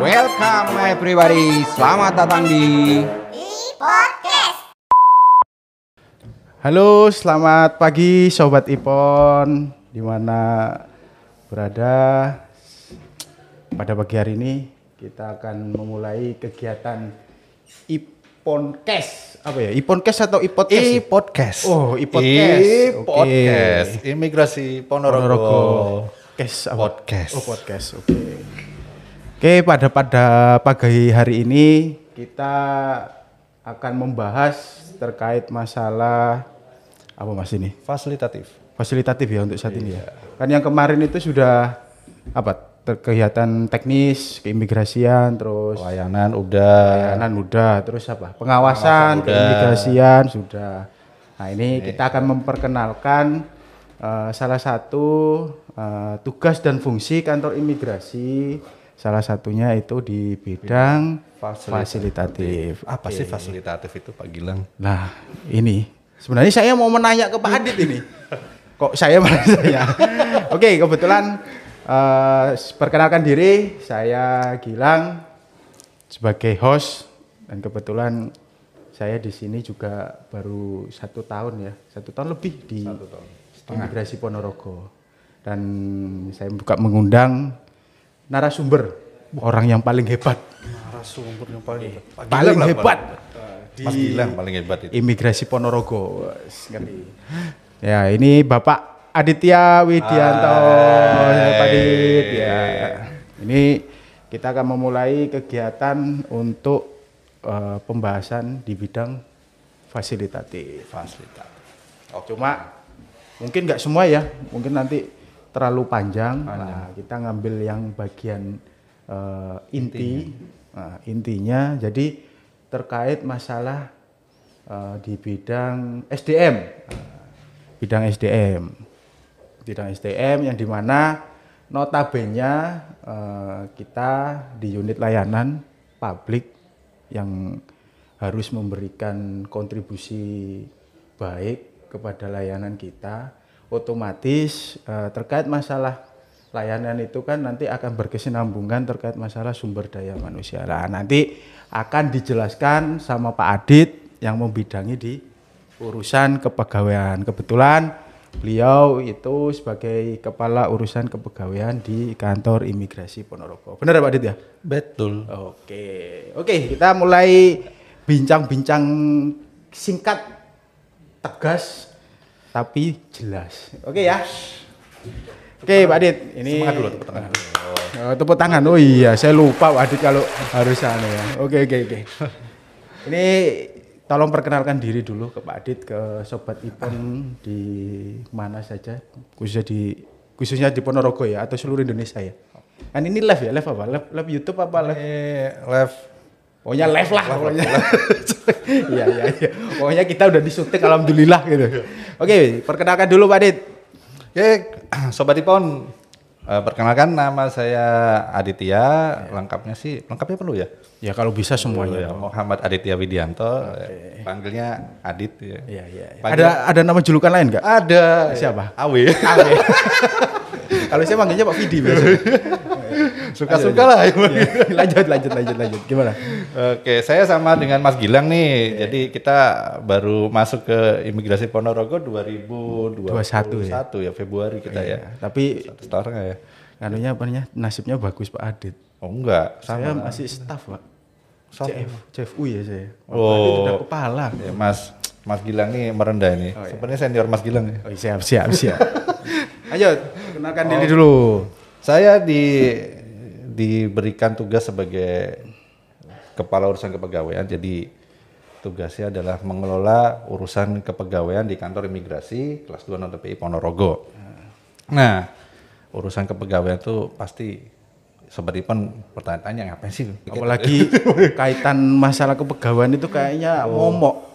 Welcome everybody, selamat datang di Podcast. Halo, selamat pagi Sobat Ipon, di mana berada. Pada pagi hari ini kita akan memulai kegiatan Iponcast. Apa ya? Iponcast atau Ipodcast? Podcast. Oh, Ipodcast. Podcast. Imigrasi Ponorogo. Podcast. Oh, podcast. Oke, pada pagi hari ini kita akan membahas terkait masalah apa Mas ini? Fasilitatif ya untuk saat ini ya. Kan yang kemarin itu sudah apa? Kegiatan teknis, keimigrasian, terus Layanan udah. terus apa? Pengawasan, keimigrasian sudah. Nah, ini kita akan memperkenalkan salah satu tugas dan fungsi kantor imigrasi. Salah satunya itu di bidang fasilitatif. Apa sih fasilitatif itu Pak Gilang? Nah, ini sebenarnya saya mau menanya ke Pak Adit ini. Kok saya malah saya? Oke, kebetulan perkenalkan diri, saya Gilang sebagai host dan kebetulan saya di sini juga baru 1 tahun ya, 1 tahun lebih di Imigrasi Ponorogo. Dan saya juga mengundang narasumber orang yang paling hebat. Narasumber yang paling hebat. Paling hebat. Mas Gilang paling hebat itu. Imigrasi Ponorogo. Ngerti. Ya, ini Bapak Aditya Widianto. Pak Adit ya. Ini kita akan memulai kegiatan untuk pembahasan di bidang fasilitatif. Cuma mungkin nggak semua ya, mungkin nanti terlalu panjang. Nah, kita ngambil yang bagian inti. Nah, intinya jadi terkait masalah di bidang SDM. Bidang SDM yang dimana notabene kita di unit layanan publik yang harus memberikan kontribusi baik kepada layanan kita, otomatis terkait masalah layanan itu kan nanti akan berkesinambungan terkait masalah sumber daya manusia. Nah, nanti akan dijelaskan sama Pak Adit yang membidangi di urusan kepegawaian. Kebetulan beliau itu sebagai kepala urusan kepegawaian di kantor imigrasi Ponorogo. Benar Pak Adit ya? Betul. Oke, kita mulai bincang-bincang singkat, tegas, tapi jelas. Oke ya. Oke Pak Adit, ini Semangat dulu tepuk tangan. tepuk tangan. Oh iya, saya lupa Pak Adit kalau harus sana ya. Oke. Ini tolong perkenalkan diri dulu ke Pak Adit, ke Sobat Ipon di mana saja, khususnya di Ponorogo ya, atau seluruh Indonesia ya. Kan ini live ya, live apa? Live YouTube apa live? Live. Pokoknya live lah pokoknya. Iya. Pokoknya kita udah disuntik alhamdulillah gitu. Oke, perkenalkan dulu Pak Adit. Oke, Sobat Ipon. Perkenalkan nama saya Aditya. Lengkapnya perlu ya? Ya kalau bisa semuanya. Ya, Muhammad Aditya Widianto. Panggilnya Adit ya. Iya. Ada nama julukan lain nggak? Ada. Siapa? Awe. Kalau saya manggilnya Pak Vidi biasanya. Suka-suka lah. Lanjut. Gimana? Oke, saya sama dengan Mas Gilang nih. Jadi kita baru masuk ke Imigrasi Ponorogo 2021 ya, Februari kita ya. Tapi 1 tahun ya. anunya nasibnya bagus Pak Adit. Oh enggak, Saya masih staff Pak. CFU ya saya. Oh. Adit udah kepala. Ya, Mas Gilang nih merendah nih. Sebenarnya senior Mas Gilang nih. Oh, siap. Lanjut, kenalkan diri dulu. Saya diberikan tugas sebagai kepala urusan kepegawaian. Jadi tugasnya adalah mengelola urusan kepegawaian di kantor imigrasi kelas 2 non TPI Ponorogo. Nah, urusan kepegawaian itu pasti Sobat Ipon pertanyaan ngapain sih? Apalagi kaitan masalah kepegawaian itu kayaknya momok.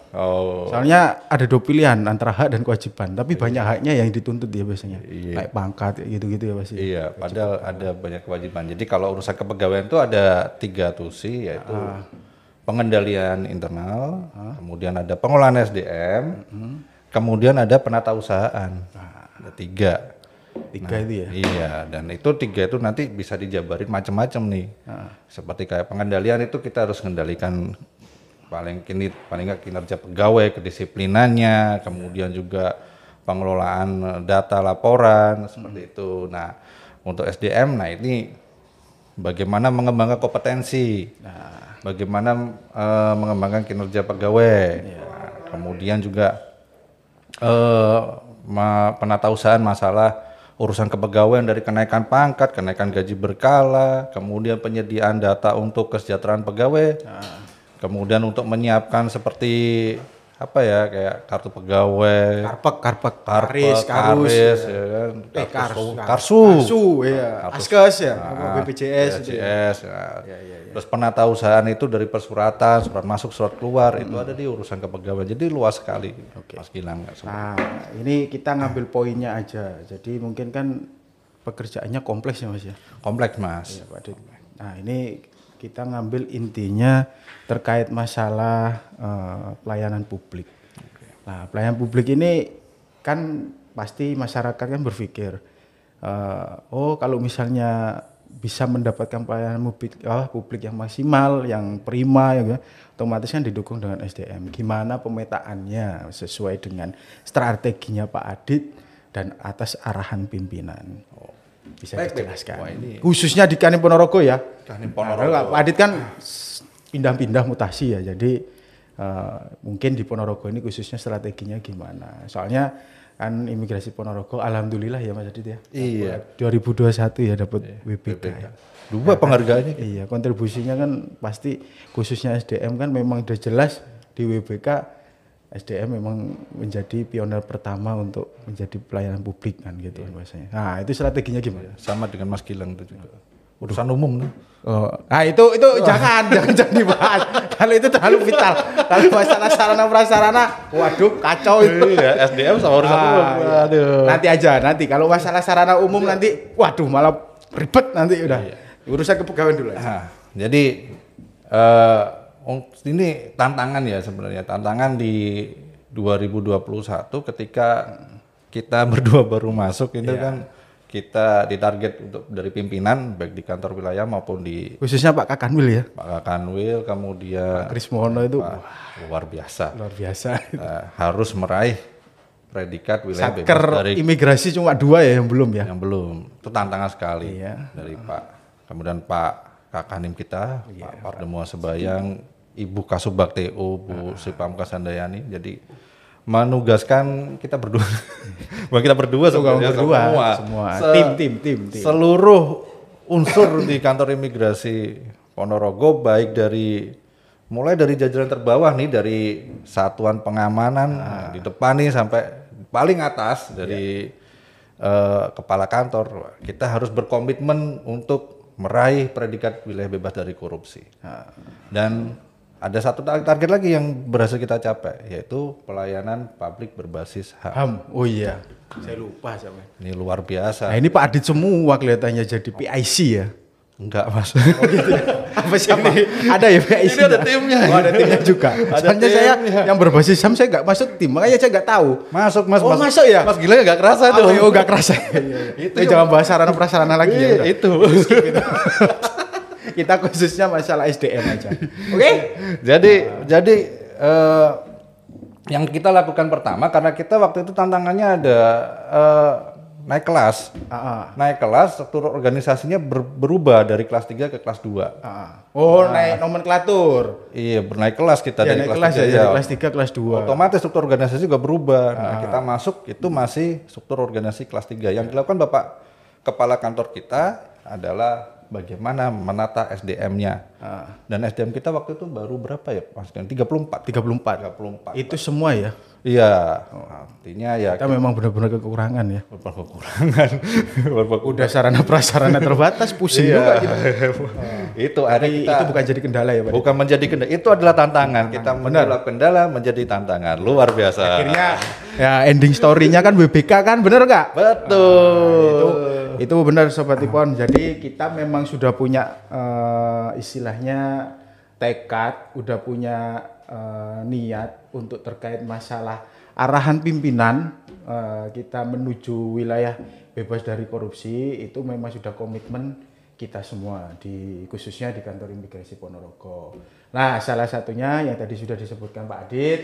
Soalnya ada 2 pilihan antara hak dan kewajiban, tapi banyak haknya yang dituntut ya biasanya. Kayak pangkat gitu-gitu ya pasti. Iya, padahal ada banyak kewajiban. Jadi kalau urusan kepegawaian itu ada 3 tusi, yaitu pengendalian internal, kemudian ada pengelolaan SDM, kemudian ada penata usahaan. Ada 3. Tiga itu ya. Iya, dan itu 3 itu nanti bisa dijabarin macam-macam nih. Seperti kayak pengendalian itu kita harus mengendalikan paling nggak kinerja pegawai, kedisiplinannya, kemudian juga pengelolaan data laporan seperti itu. Nah, untuk SDM, nah ini bagaimana mengembangkan kompetensi, bagaimana mengembangkan kinerja pegawai, nah, kemudian juga penatausahaan masalah urusan kepegawaian dari kenaikan pangkat, kenaikan gaji berkala, kemudian penyediaan data untuk kesejahteraan pegawai, kemudian untuk menyiapkan seperti apa ya kayak kartu pegawai, Karpek, karis, ya kan, karsu, ya, askes ya, BPJS, BPJS, terus penatausahaan itu dari persuratan, surat masuk, surat keluar, itu ada di urusan kepegawaian, jadi luas sekali, Mas Gilang. Nah, ini kita ngambil poinnya aja, jadi mungkin kan pekerjaannya kompleks ya Mas ya? Kompleks Mas. Ya, Pak Dit. Nah, ini kita ngambil intinya terkait masalah pelayanan publik. Nah, pelayanan publik ini kan pasti masyarakat kan berpikir, oh kalau misalnya bisa mendapatkan pelayanan publik yang maksimal, yang prima, ya, otomatis kan didukung dengan SDM. Gimana pemetaannya sesuai dengan strateginya Pak Adit dan atas arahan pimpinan. Bisa dijelaskan. Khususnya di Kanim Ponorogo ya. Kanim Ponorogo. Nah, Pak Adit kan pindah-pindah mutasi ya. Jadi mungkin di Ponorogo ini khususnya strateginya gimana. Soalnya kan imigrasi Ponorogo alhamdulillah ya Mas Adit ya. Iya. 2021 ya dapat WBK. Ya. 2 penghargaannya. Iya, kontribusinya kan pasti khususnya SDM kan memang udah jelas di WBK SDM memang menjadi pionir pertama untuk menjadi pelayanan publik kan gitu bahasanya. Nah, itu strateginya gimana? Sama dengan Mas Gilang itu juga. Urusan umum tuh. Oh, nah itu jangan dibahas. Kalau itu terlalu vital. Kalau masalah sarana prasarana, waduh kacau itu. Iya, SDM sama urusan umum. Waduh. Nanti aja, kalau masalah sarana umum nanti, waduh malah ribet nanti udah. Iya. Urusan kepegawaian dulu. Nah, jadi ini tantangan ya sebenarnya, tantangan di 2021 ketika kita berdua baru masuk itu kan kita ditarget untuk dari pimpinan baik di kantor wilayah maupun di khususnya Pak Kakanwil ya. Pak Kakanwil, kemudian Kris Mohono itu luar biasa. luar biasa. Harus meraih predikat wilayah bebas Satker dari imigrasi cuma 2 ya yang belum ya. yang belum. Itu tantangan sekali dari Pak. Kemudian Pak Kakanim kita, Pak Pardemo Sebayang, Ibu Kasubag TU, Bu Sri Pamungkas Handayani. Jadi menugaskan kita berdua. Bukan kita berdua sebenarnya semua. Tim. Seluruh unsur di kantor imigrasi Ponorogo baik mulai dari jajaran terbawah nih dari satuan pengamanan di depan nih sampai paling atas dari kepala kantor. Kita harus berkomitmen untuk meraih predikat wilayah bebas dari korupsi. Dan ada satu target lagi yang berhasil kita capai, yaitu pelayanan publik berbasis HAM. Oh iya, saya lupa sama. Ini luar biasa. Nah ini Pak Adit semua kelihatannya jadi PIC ya. Enggak Mas. Oh gitu. Apa siapa? Ada ya PIC? Ini ada timnya. Oh, ada timnya juga. Soalnya saya yang berbasis HAM saya nggak masuk tim, makanya saya nggak tahu. Masuk Mas. Oh masuk ya? Mas Gila nggak kerasa tuh. Oh nggak kerasa. Itu jangan bahas sarana prasarana lagi ya. Itu. Kita khususnya masalah SDM aja. Oke? Jadi yang kita lakukan pertama karena kita waktu itu tantangannya ada naik kelas. Naik kelas, struktur organisasinya berubah dari kelas 3 ke kelas 2. Naik nomenklatur. Iya, naik kelas kita dari naik kelas 3 ya, kelas 3 kelas 2. Otomatis struktur organisasi juga berubah. Nah, kita masuk itu masih struktur organisasi kelas 3. Yang dilakukan Bapak Kepala Kantor kita adalah bagaimana menata SDM-nya. Dan SDM kita waktu itu baru berapa ya Mas? 34. Itu semua ya? Iya. Artinya ya kita memang benar-benar kekurangan ya. Kekurangan. Udah sarana prasarana terbatas, pusing juga kita. Itu ada kita. Itu bukan jadi kendala ya Pak? Bukan menjadi kendala, itu adalah tantangan. Kita menolak kendala menjadi tantangan. Luar biasa. Akhirnya ya ending story-nya kan WBK kan, bener nggak? Betul. Itu benar Sobat Ipon. Jadi kita memang sudah punya istilahnya tekad, udah punya niat untuk terkait masalah arahan pimpinan kita menuju wilayah bebas dari korupsi itu memang sudah komitmen kita semua khususnya di kantor imigrasi Ponorogo. Nah, salah satunya yang tadi sudah disebutkan Pak Adit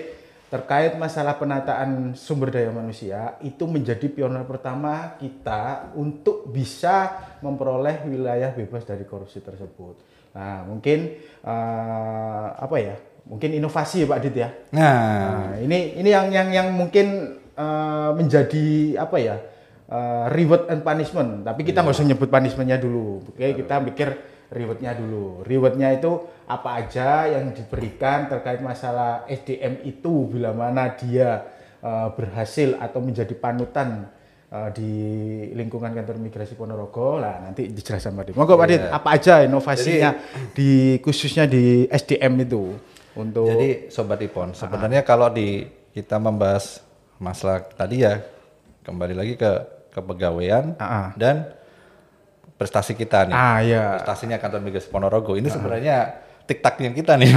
terkait masalah penataan sumber daya manusia itu menjadi pionir pertama kita untuk bisa memperoleh wilayah bebas dari korupsi tersebut. Nah, mungkin mungkin inovasi ya Pak Adit ya. Nah, ini yang mungkin menjadi reward and punishment. Tapi kita nggak usah nyebut punishmentnya dulu. Oke, kita mikir rewardnya dulu. Rewardnya itu apa aja yang diberikan terkait masalah SDM itu bila mana dia berhasil atau menjadi panutan di lingkungan kantor imigrasi Ponorogo. Lah nanti dijelaskan Pak Adit. Monggo Pak Adit, apa aja inovasinya khususnya di SDM itu untuk. Jadi Sobat Ipon, sebenarnya kalau kita membahas masalah tadi ya kembali lagi ke kepegawaian dan prestasi kita nih. Prestasinya kantor imigrasi Ponorogo ini sebenarnya tiktaknya kita nih.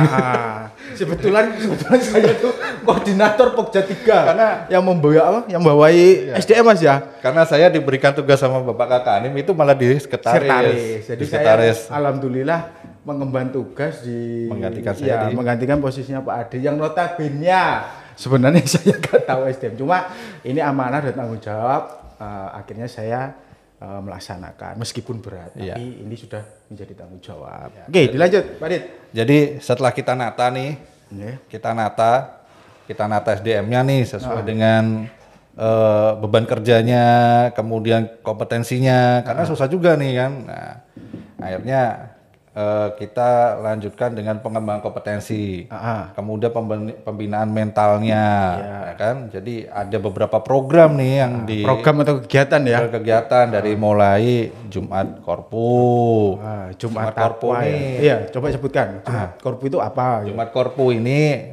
Sebetulnya saya tuh koordinator Pokja 3 karena yang membawai SDM Mas ya. Karena saya diberikan tugas sama Bapak Kakak Anim itu malah di sekretaris. Jadi saya alhamdulillah mengemban tugas menggantikan posisinya Pak Ade yang notabene sebenarnya saya nggak tahu SDM, cuma ini amanah dan tanggung jawab akhirnya saya melaksanakan meskipun berat, tapi ini sudah menjadi tanggung jawab. Oke, dilanjut Pak Adit. Jadi setelah kita nata nih, kita nata SDM-nya nih sesuai dengan beban kerjanya, kemudian kompetensinya, karena susah juga nih kan. Nah, akhirnya kita lanjutkan dengan pengembangan kompetensi, kemudian pembinaan mentalnya, ya kan. Jadi ada beberapa program nih yang program atau kegiatan ya. Kegiatan dari mulai Jumat Korpu. Jumat Korpu ini. Iya, coba sebutkan. Jumat Korpu itu apa? Jumat Korpu ini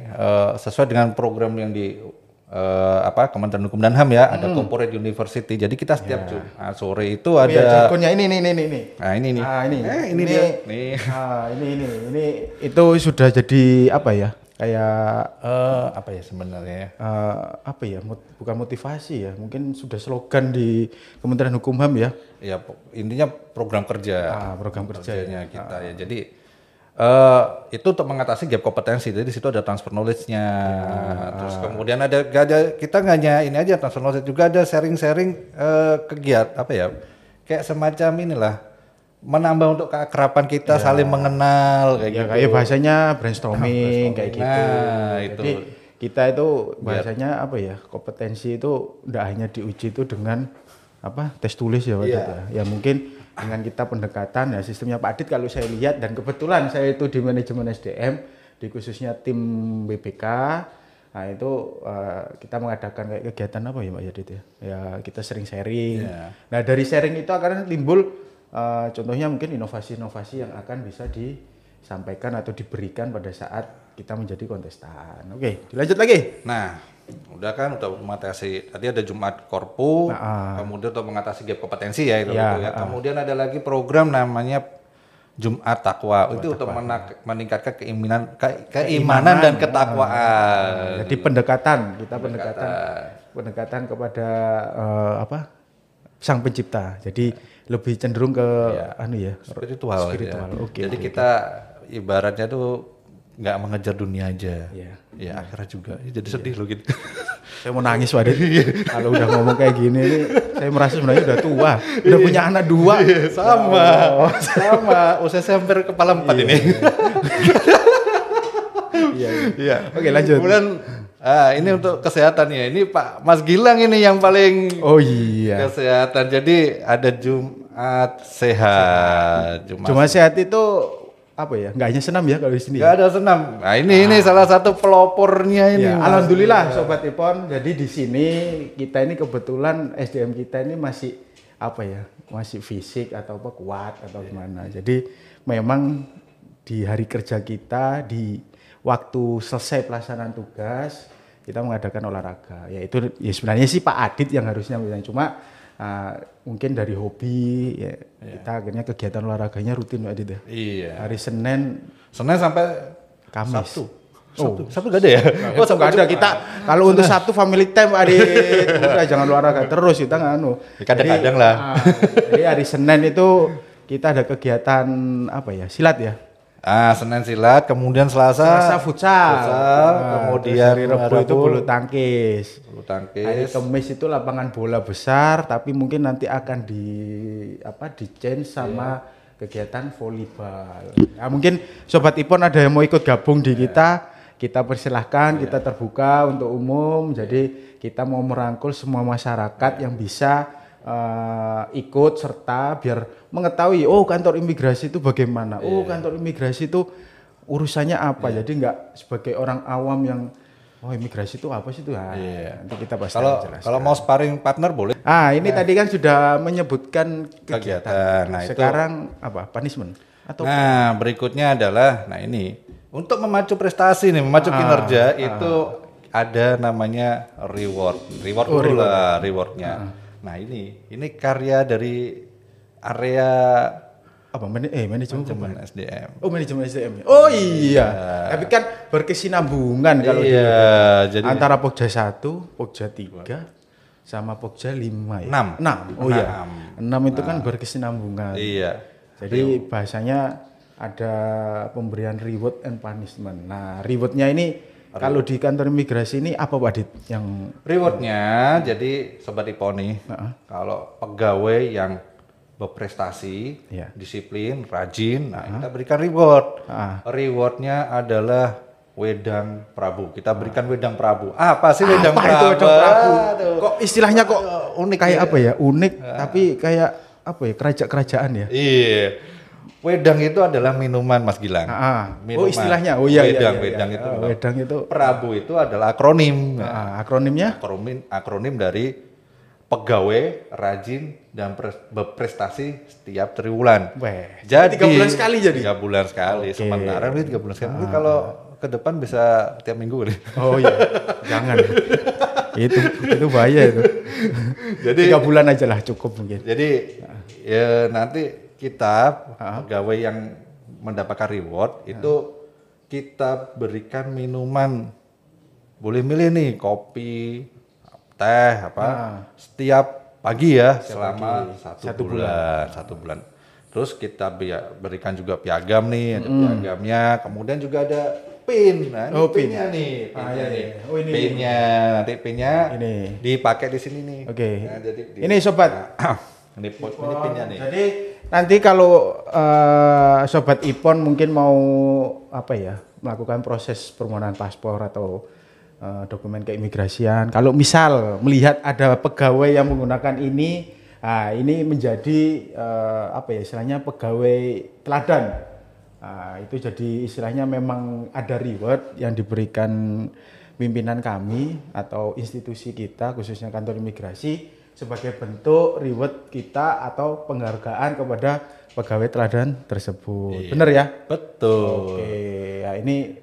sesuai dengan program yang Kementerian Hukum dan HAM ya, ada Corporate University. Jadi kita setiap Jumat sore itu ada. Jargonnya ini. Nah, ini nih. Ini dia. Nih. Ini itu sudah jadi apa ya? Kayak apa ya sebenarnya? Bukan motivasi ya, mungkin sudah slogan di Kementerian Hukum HAM ya. Ya, intinya program kerja. Program kerjanya kita ya. Jadi itu untuk mengatasi gap kompetensi. Jadi di situ ada transfer knowledge-nya. Terus kemudian kita nggak hanya ini aja transfer knowledge, juga ada sharing-sharing kegiatan kayak semacam inilah menambah untuk keakraban kita, saling mengenal kayak gitu. Kayak bahasanya brainstorming kayak gitu. Itu. Jadi kita itu bahasanya kompetensi itu tidak hanya diuji itu dengan tes tulis ya Pak Adit ya. Ya mungkin dengan kita pendekatan ya sistemnya Pak Adit kalau saya lihat, dan kebetulan saya itu di manajemen SDM di khususnya tim BPK. Nah itu kita mengadakan kayak kegiatan apa ya Pak Adit ya. Ya kita sering sharing. Nah dari sharing itu akan timbul contohnya mungkin inovasi-inovasi yang akan bisa disampaikan atau diberikan pada saat kita menjadi kontestan. Oke, dilanjut lagi. Nah, udah mengatasi tadi ada Jumat Korpu, kemudian untuk mengatasi gap kompetensi ya itu ya. Kemudian ada lagi program namanya Jumat Takwa. Itu untuk meningkatkan keimanan dan ketakwaan. Jadi pendekatan kepada Sang Pencipta. Jadi lebih cenderung ke spiritual. Ya. Jadi kita ibaratnya tuh nggak mengejar dunia aja, ya akhirat juga. Jadi sedih loh gitu. Saya mau nangis Pak Adit. Kalau udah ngomong kayak gini, saya merasa sebenarnya udah tua, udah punya anak 2. Sama. Usia saya hampir kepala 4 ini. Iya. Oke, lanjut. Kemudian ini untuk kesehatan ya. Ini Pak Mas Gilang ini yang paling kesehatan. Jadi ada Jumat Sehat. Jumat Sehat itu nggak hanya senam ya kalau di sini. Nggak ada senam. Nah ini salah satu pelopornya ini. Ya, alhamdulillah Sobat Ipon. Jadi di sini kita ini kebetulan SDM kita ini masih masih fisik atau kuat atau gimana. Jadi memang di hari kerja kita di waktu selesai pelaksanaan tugas kita mengadakan olahraga. Yaitu sebenarnya sih Pak Adit yang harusnya cuma mungkin dari hobi kita akhirnya kegiatan olahraganya rutin Pak Adit ya. Iya. Hari Senin sampai Kamis. Sabtu. Sabtu gak ada ya? Oh, nggak ada kita. Kalau untuk Sabtu family time, Adit. Udah jangan olahraga terus kita nganu. Ya, kadang-kadang lah. Jadi hari Senin itu kita ada kegiatan apa ya? Silat ya. Senin silat, kemudian Selasa futsal. Kemudian hari Rabu itu bulu tangkis. Bulu tangkis. Hari Kamis itu lapangan bola besar, tapi mungkin nanti akan di change sama kegiatan volleyball. Nah, mungkin Sobat Ipon ada yang mau ikut gabung di kita persilahkan, kita terbuka untuk umum. Jadi kita mau merangkul semua masyarakat yang bisa ikut serta biar mengetahui kantor imigrasi itu bagaimana. Kantor imigrasi itu urusannya apa. Jadi enggak sebagai orang awam yang imigrasi itu apa sih itu? Nanti kita bahas. Kalau mau sparring partner boleh. Ini tadi kan sudah menyebutkan kegiatan. Nah, sekarang apa? Punishment atau berikutnya adalah ini untuk memacu prestasi nih, memacu kinerja itu ada namanya rewardnya. Nah ini karya dari area apa? Manajemen SDM. Manajemen SDM. Oh iya. Tapi kan berkesinambungan kalau jadi antara Pokja 1, Pokja 3 sama Pokja 5 ya. 6. Oh iya. 6 itu kan berkesinambungan. Iya. Jadi bahasanya ada pemberian reward and punishment. Nah, rewardnya ini kalau di kantor imigrasi ini apa Pak Dit? Yang rewardnya jadi Sobat Ipon nih, kalau pegawai yang berprestasi, disiplin, rajin, kita berikan reward. Rewardnya adalah wedang Prabu. Kita berikan wedang Prabu. Apa sih wedang Prabu? Itu wedang Prabu? Kok istilahnya kok unik kayak apa ya? Unik tapi kayak apa ya? Kerajaan ya? Iya. Wedang itu adalah minuman Mas Gilang. Minuman. Istilahnya. Oh iya. Wedang itu. Wedang itu. Prabu itu adalah akronim. Akronimnya? Akronim dari pegawai rajin dan berprestasi setiap triwulan. Jadi 3 bulan sekali jadi. 3 bulan sekali. Okay. Sementara ini 3 bulan sekali. Mungkin kalau ke depan bisa tiap minggu nih. Oh iya. Jangan. itu bahaya itu. Jadi 3 bulan aja lah cukup mungkin. Jadi ya nanti kita pegawai yang mendapatkan reward itu kita berikan minuman, boleh milih nih kopi, teh setiap pagi ya selama satu bulan. Terus kita berikan juga piagam nih, ada piagamnya, kemudian juga ada pin. Nah, pinnya nih, pinnya nanti pinnya dipakai di sini nih. Oke. Nah, jadi ini Sobat. Ini pinnya nih. Jadi nanti kalau Sobat Ipon mungkin mau melakukan proses permohonan paspor atau dokumen keimigrasian. Kalau misal melihat ada pegawai yang menggunakan ini menjadi istilahnya pegawai teladan. Itu jadi istilahnya memang ada reward yang diberikan pimpinan kami atau institusi kita khususnya kantor imigrasi sebagai bentuk reward kita atau penghargaan kepada pegawai teladan tersebut. Benar ya? Betul. Oke. Ya ini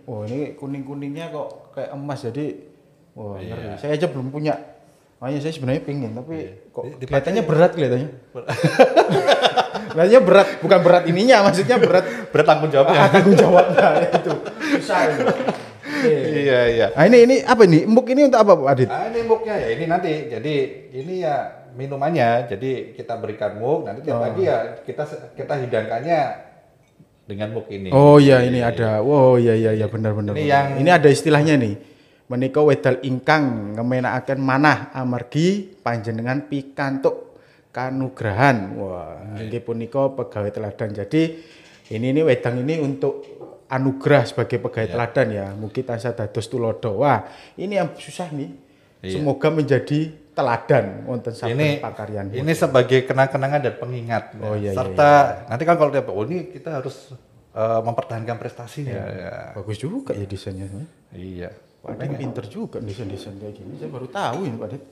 kuning-kuningnya kok kayak emas jadi ngeri. Saya aja belum punya. Makanya saya sebenarnya pingin tapi kok kelihatannya berat kelihatannya. Kelihatannya berat, bukan berat ininya, maksudnya berat tanggung jawabnya. Tanggung jawabnya itu. Susah itu. Iya. Nah, ini apa nih? Muk ini untuk apa Pak Adit? Ini muknya ya, ini nanti. Jadi ini ya minumannya. Jadi kita berikan muk, nanti tiap pagi ya kita hidangkannya dengan muk ini. Oh iya, ini ada. Oh iya benar. Ini ada istilahnya nih. Menika wedal ingkang ngemenakaken manah amargi panjenengan pikantuk kanugrahan. Wah, nggih punika pegawai teladan. Jadi ini wedang ini untuk anugerah sebagai pegawai teladan ya. Mugi tansah dados tulodo. Wah, ini yang susah nih. Semoga menjadi teladan wonten saben pakaryan. Ini sebagai kenang-kenangan dan pengingat. Oh iya. Serta nanti kan kalau ini kita harus mempertahankan prestasinya. Ya. Bagus juga ya desainnya. Iya. Pak Adit pinter juga desain kayak gini. Saya baru tahu ini Pak Adit.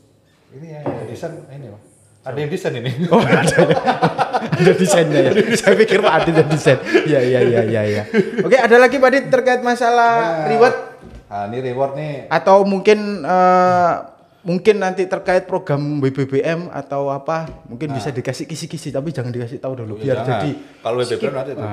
Ini yang desain ini Pak. Ada yang desain ini. Oh ada desainnya ya. Saya pikir Pak Adit yang desain. Iya. Oke, ada lagi Pak Adit terkait masalah reward. Ini reward nih. Atau mungkin mungkin nanti terkait program BBM atau apa, mungkin bisa dikasih kisi-kisi tapi jangan dikasih tahu dulu biar Jangan. jadi kalau BBM nanti itu.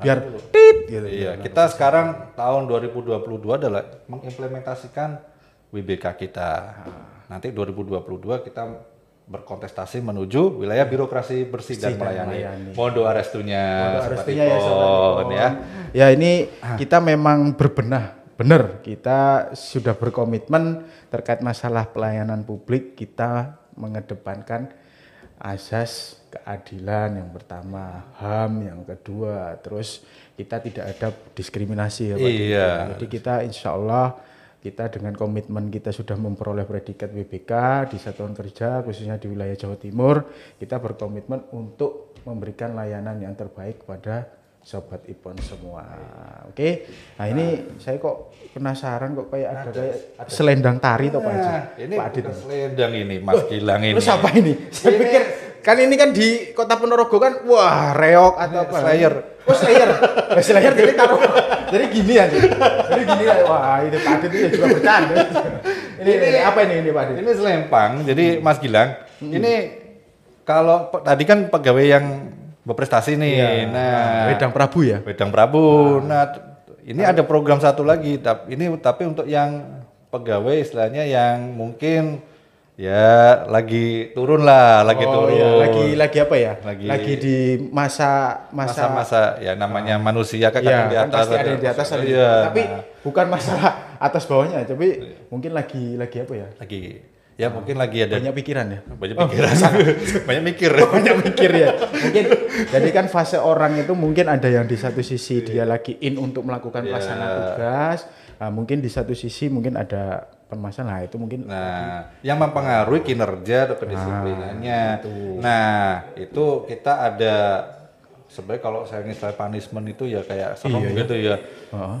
biar tit gitu. Iya, kita sekarang tahun 2022 adalah mengimplementasikan WBK kita. Nanti 2022 kita berkontestasi menuju wilayah birokrasi bersih dan melayani. Mohon doa restunya, Sobat Ipon, ya. Ya ini kita memang berbenah, benar kita sudah berkomitmen terkait masalah pelayanan publik, kita mengedepankan asas keadilan yang pertama, HAM yang kedua, terus kita tidak ada diskriminasi ya Pak. Iya. Jadi kita insya Allah kita dengan komitmen kita sudah memperoleh predikat WBK di satuan kerja khususnya di wilayah Jawa Timur, kita berkomitmen untuk memberikan layanan yang terbaik kepada Sobat Ipon semua. Oke. Nah ini saya kok penasaran kok kayak ada kayak selendang tari atau Pak Haji? Ini Pak Adit. bukan selendang ini, Mas Gilang ini. Terus apa ini? Saya pikir kan ini kan di Kota Ponorogo kan wah reok atau apa? Slayer. Oh Slayer. Slayer jadi taruh. Jadi gini aja. Jadi gini lah. Wah ini Pak Adit itu juga bercanda. Ini apa ini Pak Adit? Ini selempang. Jadi Mas Gilang, ini kalau tadi kan pegawai yang berprestasi nih. Iya. Nah, Wedang Prabu ya? Wedang Prabu. Nah, ini ada program satu lagi. Tapi untuk yang pegawai istilahnya yang mungkin ya lagi turun lah, lagi turun. Iya. Lagi apa ya? Lagi di masa ya namanya manusia kan kadang ya, di kan atas. pasti ada yang di atas ada. Iya, Tapi nah, bukan masalah atas bawahnya, tapi mungkin lagi apa ya? lagi ya mungkin lagi ada Banyak pikiran ya. banyak pikiran. Banyak mikir. Banyak mikir ya. Mungkin jadi kan fase orang itu mungkin ada yang di satu sisi dia lagi in untuk melakukan pelaksanaan tugas. Nah, mungkin di satu sisi mungkin ada permasalahan itu mungkin. Nah, yang mempengaruhi kinerja atau kedisiplinannya. Nah, itu kita ada sebenarnya kalau saya istilah punishment itu ya kayak serem gitu ya.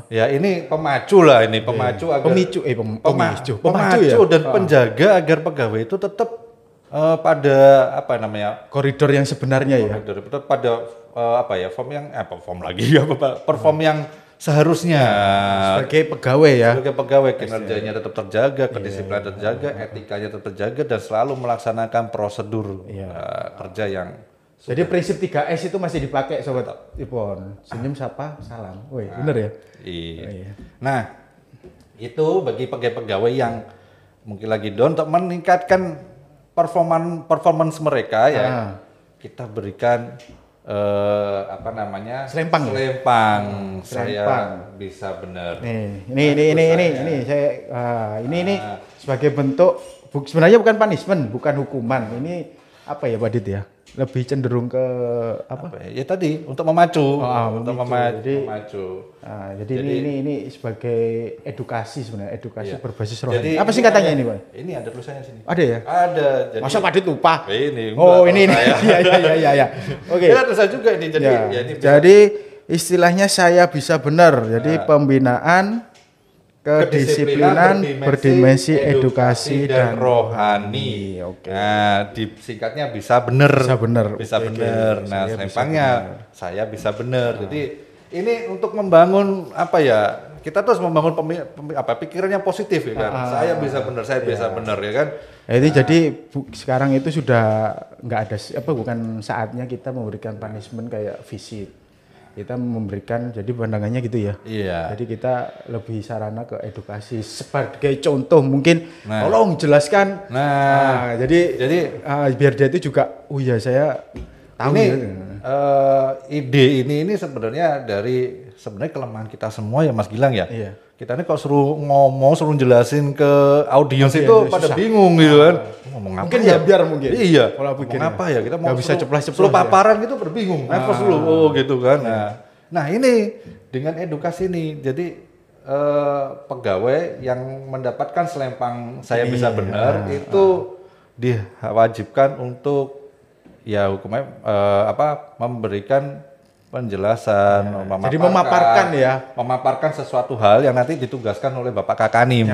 Ya ini pemacu lah ini, pemacu agar pemacu ya? dan penjaga agar pegawai itu tetap pada apa namanya? Koridor yang sebenarnya ya. Tetap pada perform yang seharusnya Sebagai pegawai ya. sebagai pegawai kinerjanya tetap terjaga, kedisiplinan terjaga, etikanya tetap terjaga dan selalu melaksanakan prosedur kerja yang Jadi prinsip 3S itu masih dipakai Sobat Ipon. Senyum, sapa, salam. Woi, bener ya? iya. Nah, itu bagi pegawai yang mungkin lagi down untuk meningkatkan performance mereka ya. Kita berikan Selempang. Saya bisa benar. Ini saya sebagai bentuk sebenarnya bukan punishment, bukan hukuman. Ini apa ya Pak Dit ya? Lebih cenderung ke apa? Ya tadi untuk memacu, memacu. Jadi ini sebagai edukasi sebenarnya, edukasi berbasis rohani. Apa sih katanya ini Pak? Ini ada tulisannya sini. Ada ya? Ada. Jadi, masa Pak Dit lupa? Ini. Ini. Iya. Oke. Kita tulisan juga ini. Jadi istilahnya saya bisa benar. Jadi pembinaan kedisiplinan berdimensi edukasi dan rohani. Oke. Nah, disingkatnya bisa benar. Bisa benar. Nah, selempangnya saya bisa benar. Jadi ini untuk membangun apa ya? Kita terus membangun pikiran yang positif ya kan. Saya bisa benar ya kan. Jadi sekarang itu sudah nggak ada bukan saatnya kita memberikan punishment kayak visit. Kita memberikan jadi pandangannya gitu ya. Iya. Jadi kita lebih sarana ke edukasi sebagai contoh mungkin tolong jelaskan. Jadi biar dia itu juga saya tahu ini, ya. Ide ini sebenarnya dari sebenarnya kelemahan kita semua ya Mas Gilang ya. Iya. Kita ini kalau suruh jelasin ke audiens itu pada susah. bingung gitu kan. Ngomong apa Mungkin ya? biar mungkin. Iya. Kalau Ngomong apa ya? Kita mau nggak bisa ceplas-ceplos suruh ya. paparan gitu berbingung. Nervous dulu. Gitu kan. Nah, ini dengan edukasi ini jadi pegawai yang mendapatkan selempang saya bisa benar itu diwajibkan untuk ya hukumnya memberikan penjelasan, Jadi memaparkan sesuatu hal yang nanti ditugaskan oleh Bapak Kakanim.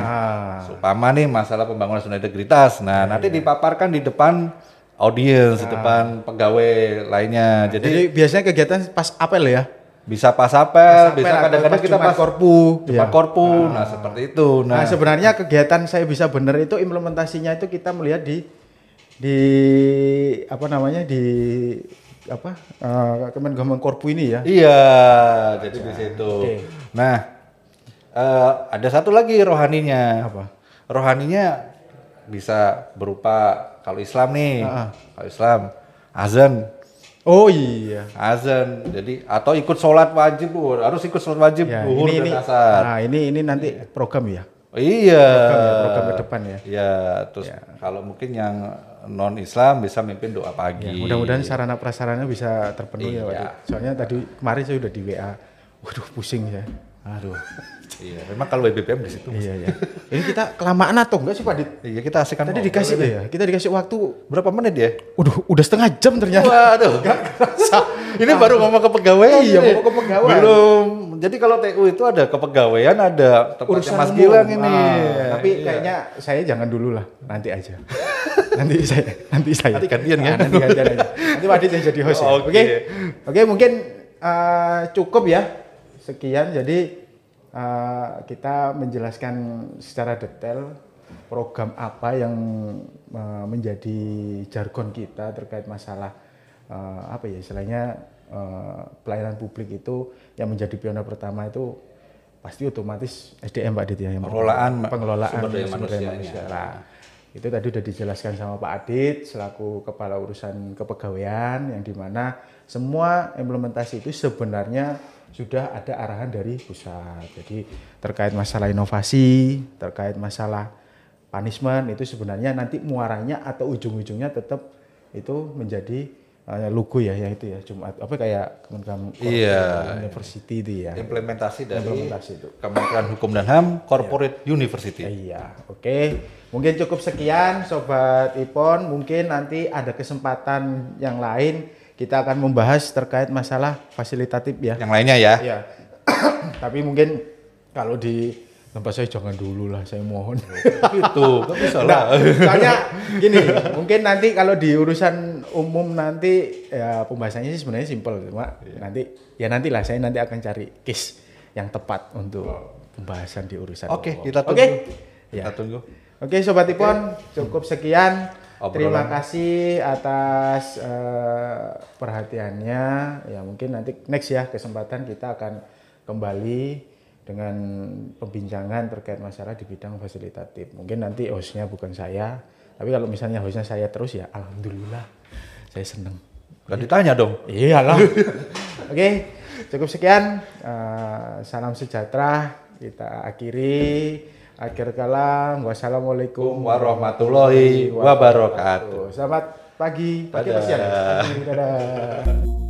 Supama nih masalah pembangunan zona integritas. Nah, nanti dipaparkan di depan audiens, di depan pegawai lainnya. Jadi biasanya kegiatan pas apel ya. bisa pas apel, bisa Apel atau kadang-kadang pas kita Jumat pas Korpu. Jumat Ya. Korpu. Nah, seperti itu. Nah, sebenarnya kegiatan saya bisa benar itu implementasinya itu kita melihat di apa namanya di apa Kementerian Korpu ini ya. Iya, jadi di situ. Oke. Nah, ada satu lagi rohaninya. Apa? Rohaninya bisa berupa kalau Islam nih, Ah. kalau Islam azan, Oh iya. azan. Jadi atau ikut sholat wajib, Bu. Harus ikut sholat wajib Ya, zuhur ini dan asar. nah ini nanti program ya. Iya. Program ke depan ya. Iya, terus kalau mungkin yang non Islam bisa mimpin doa pagi. Ya, mudah-mudahan sarana prasarana bisa terpenuhi ya, Pak. Iya. Soalnya tadi kemarin saya udah di WA. Waduh, pusing ya. Aduh. Iya, memang kalau BBM di situ. Iya ya. Ini kita kelamaan atau enggak sih, Pak Dit? Iya, kita asik kan. Tadi ngobrol dikasih ini. ya. Kita dikasih waktu. Berapa menit ya? Udah setengah jam ternyata. Waduh, gak kerasa. Ini baru ngomong kepegawaian. Iya, ini. ngomong kepegawaian. Belum. Jadi kalau TU itu ada kepegawaian, ada tempatnya Mas umum. Gilang ini. Tapi Iya. kayaknya saya jangan dulu lah, nanti aja. nanti saya. Nanti gantian ya? Nanti gantian aja. Nanti Pak Adit yang jadi host ya. Oke. Oke, mungkin cukup ya. Sekian. Jadi kita menjelaskan secara detail program apa yang menjadi jargon kita terkait masalah apa ya istilahnya pelayanan publik itu yang menjadi pionir pertama itu pasti otomatis SDM Pak Adit ya yang pengelolaan sumber daya sumber daya manusianya. manusia. Nah, itu tadi sudah dijelaskan sama Pak Adit selaku kepala urusan kepegawaian yang dimana semua implementasi itu sebenarnya sudah ada arahan dari pusat. Jadi terkait masalah inovasi, terkait masalah punishment itu sebenarnya nanti muaranya atau ujung-ujungnya tetap itu menjadi logo ya yang itu ya Jumat apa kayak Kementerian Iya. University itu ya. Implementasi dari Implementasi itu. Kementerian Hukum dan HAM Corporate University. Iya, oke. Mungkin cukup sekian Sobat Ipon. Mungkin nanti ada kesempatan yang lain kita akan membahas terkait masalah fasilitatif ya. Yang lainnya ya. Iya. Tapi mungkin kalau di tempat saya jangan dulu lah, saya mohon. Gitu, gak bisa Nah, lah. soalnya gini, mungkin nanti kalau di urusan umum nanti ya pembahasannya sih sebenarnya simpel, cuma nantilah saya nanti akan cari case yang tepat untuk pembahasan di urusan. Oke, umum. kita tunggu. Oke. Kita Ya. tunggu. Oke, Sobat Ipon, cukup sekian. Terima Obrolan. kasih atas perhatiannya. Ya mungkin nanti next ya kesempatan kita akan kembali dengan pembincangan terkait masalah di bidang fasilitatif. Mungkin nanti hostnya bukan saya, tapi kalau misalnya hostnya saya terus ya alhamdulillah, saya seneng. Gak ditanya dong. Iyalah. Oke, cukup sekian. Salam sejahtera. Kita akhiri. Akhir kalam. Wassalamualaikum Warahmatullahi wabarakatuh. Selamat pagi. Pagi Dadah. atau siang? Pagi, dadah.